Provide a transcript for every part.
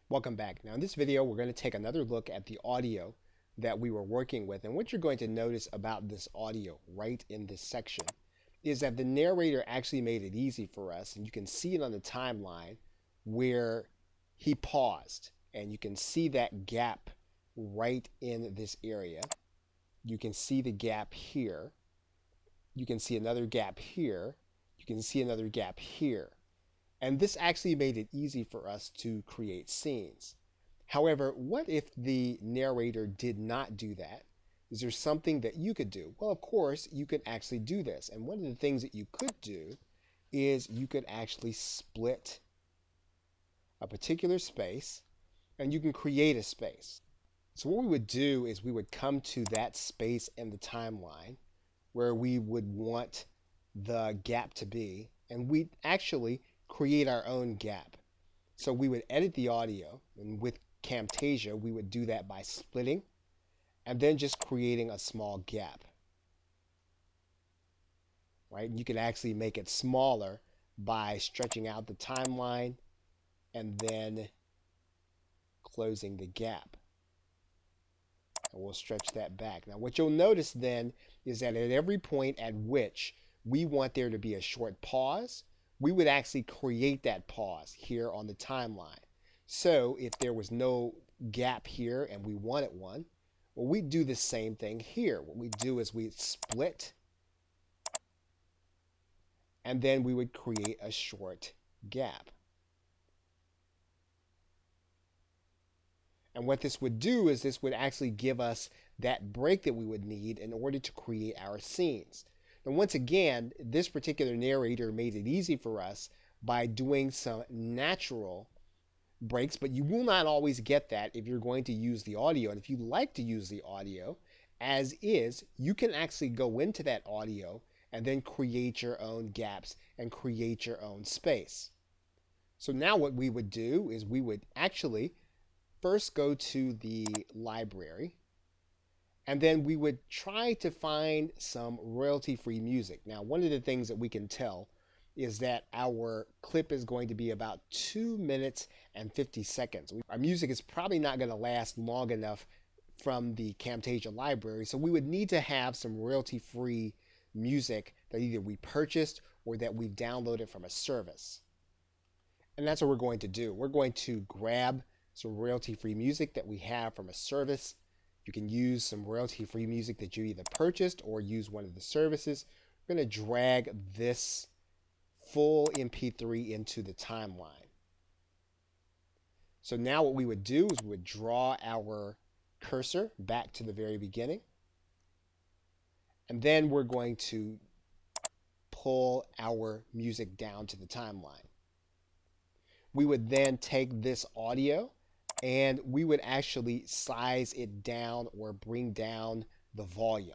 Welcome back. Now in this video we're going to take another look at the audio that we were working with, and what you're going to notice about this audio right in this section is that the narrator actually made it easy for us, and you can see it on the timeline where he paused, and you can see that gap right in this area. You can see the gap here. You can see another gap here. You can see another gap here. And this actually made it easy for us to create scenes. However, what if the narrator did not do that? Is there something that you could do? Well, of course, you could actually do this. And one of the things that you could do is you could actually split a particular space, and you can create a space. So what we would do is we would come to that space in the timeline where we would want the gap to be, and we'd actually create our own gap. So we would edit the audio, and with Camtasia we would do that by splitting and then just creating a small gap. Right? You can actually make it smaller by stretching out the timeline and then closing the gap. And we'll stretch that back. Now what you'll notice then is that at every point at which we want there to be a short pause, we would actually create that pause here on the timeline. So if there was no gap here and we wanted one, well, we'd do the same thing here. What we do is we'd split, and then we would create a short gap. And what this would do is this would actually give us that break that we would need in order to create our scenes. And once again, this particular narrator made it easy for us by doing some natural breaks, but you will not always get that if you're going to use the audio. And if you like to use the audio as is, you can actually go into that audio and then create your own gaps and create your own space. So now what we would do is we would actually first go to the library, and then we would try to find some royalty-free music. Now, one of the things that we can tell is that our clip is going to be about 2 minutes and 50 seconds. Our music is probably not going to last long enough from the Camtasia library, so we would need to have some royalty-free music that either we purchased or that we've downloaded from a service. And that's what we're going to do. We're going to grab some royalty-free music that we have from a service. You can use some royalty-free music that you either purchased or use one of the services. We're going to drag this full MP3 into the timeline. So now what we would do is we would draw our cursor back to the very beginning. And then we're going to pull our music down to the timeline. We would then take this audio and we would actually size it down or bring down the volume.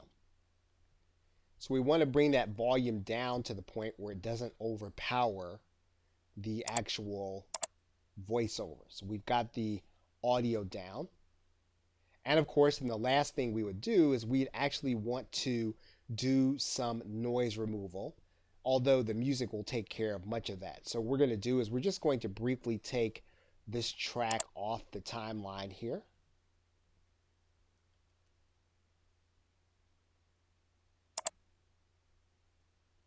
So we want to bring that volume down to the point where it doesn't overpower the actual voiceover. So we've got the audio down. And of course, then the last thing we would do is we'd actually want to do some noise removal, although the music will take care of much of that. So what we're going to do is we're just going to briefly take this track off the timeline here.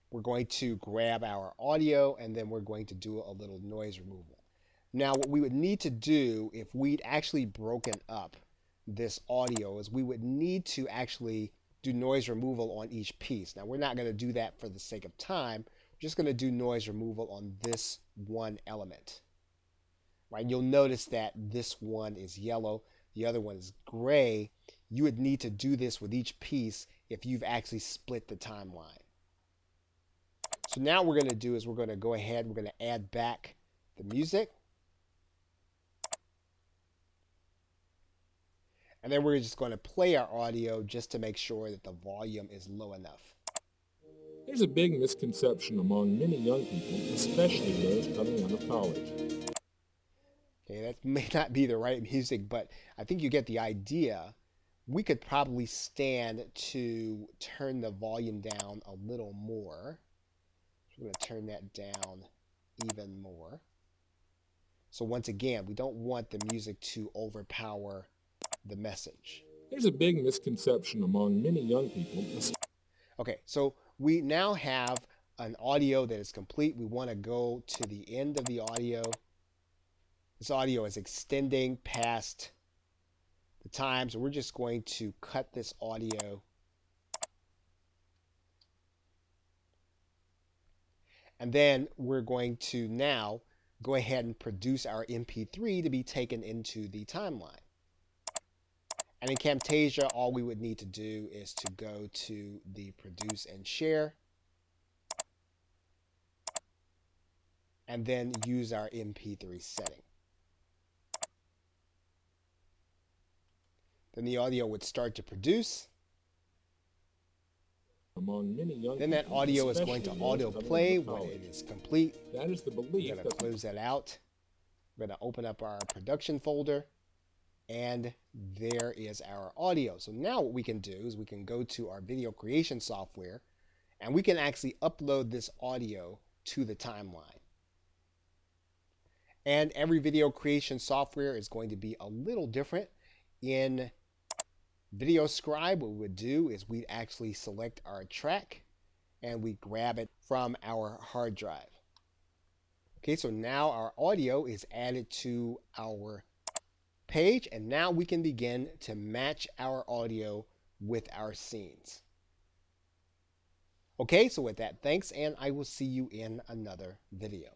We're going to grab our audio, and then we're going to do a little noise removal. Now what we would need to do if we'd actually broken up this audio is we would need to actually do noise removal on each piece. Now we're not going to do that for the sake of time. We're just going to do noise removal on this one element. Right? You'll notice that this one is yellow, the other one is gray. You would need to do this with each piece if you've actually split the timeline. So now what we're going to do is we're going to go ahead, we're going to add back the music. And then we're just going to play our audio just to make sure that the volume is low enough. There's a big misconception among many young people, especially those coming out of college. Okay, that may not be the right music, but I think you get the idea. We could probably stand to turn the volume down a little more. So we're going to turn that down even more. So once again, we don't want the music to overpower the message. There's a big misconception among many young people. Okay, so we now have an audio that is complete. We want to go to the end of the audio. This audio is extending past the time, so we're just going to cut this audio. And then we're going to now go ahead and produce our MP3 to be taken into the timeline. And in Camtasia, all we would need to do is to go to the produce and share, and then use our MP3 setting. Then the audio would start to produce. Among many young Then that people, audio is going to especially auto those play coming out of when it college. is complete. That is the We're belief going to that close that out. We're going to open up our production folder, and there is our audio. So now what we can do is we can go to our video creation software, and we can actually upload this audio to the timeline. And every video creation software is going to be a little different. In Video Scribe, what we would do is we'd actually select our track and we grab it from our hard drive. Okay, so now our audio is added to our page, and now we can begin to match our audio with our scenes. Okay, so with that, thanks, and I will see you in another video.